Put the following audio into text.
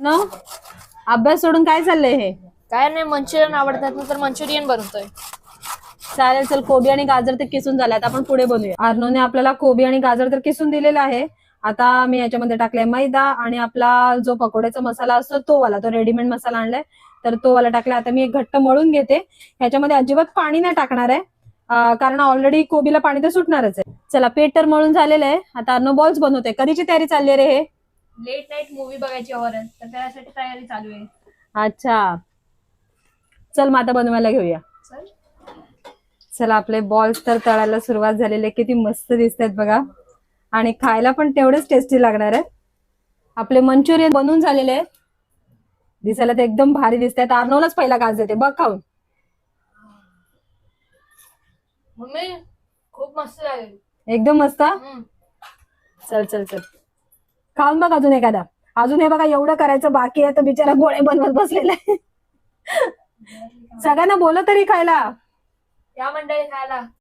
न अभ्यास सोडून काय चाललंय हे? काय नाही, मंचुरियन आवडतात ना, तर मंचुरियन बनवतोय. चालेल, चल कोबी आणि गाजर तर किसून झाले, आता आपण पुढे बनवूया. अर्णवने आपल्याला कोबी आणि गाजर तर किसून दिलेला आहे. आता मी याच्यामध्ये टाकलाय मैदा आणि आपला जो पकोड्याचा मसाला असतो तो वाला, तो रेडीमेड मसाला आणलाय तर तो वाला टाकलाय. आता मी एक घट्ट मळून घेते. ह्याच्यामध्ये अजिबात पाणी नाही टाकणार आहे, कारण ऑलरेडी कोबीला पाणी तर सुटणारच आहे. चला, पीठ तर मळून झालेलं आहे. आता अर्णव बॉल्स बनवते. कधीची तयारी चालली आहे रे हे? लेट नाईट मूवी बघायची हॉरर, तर त्यासाठी तयारी चालू आहे. अच्छा, चल मग आता बनवायला घेऊया. चल. चला, आपले बॉल्स तर तळायला सुरुवात झालेली आहे. किती मस्त दिसत आहेत बघा, आणि खायला पण तेवढेच टेस्टी लागणार आहे. आपले मंचुरियन बनवून झालेले आहेत. दिसायला ते एकदम भारी दिसत आहेत. अर्णवलाच पहिला घास देते, बघ खाऊन. मम्मी खूप मस्त लागेल. एकदम मस्त. चल चल चल, खाऊन बघ अजून एखादा. अजून हे बघा, एवढं करायचं बाकी आहे तर बिचारा गोळे बनवत बसलेला आहे. सगळ्यांना बोल तरी खायला. या मंडळी खायला.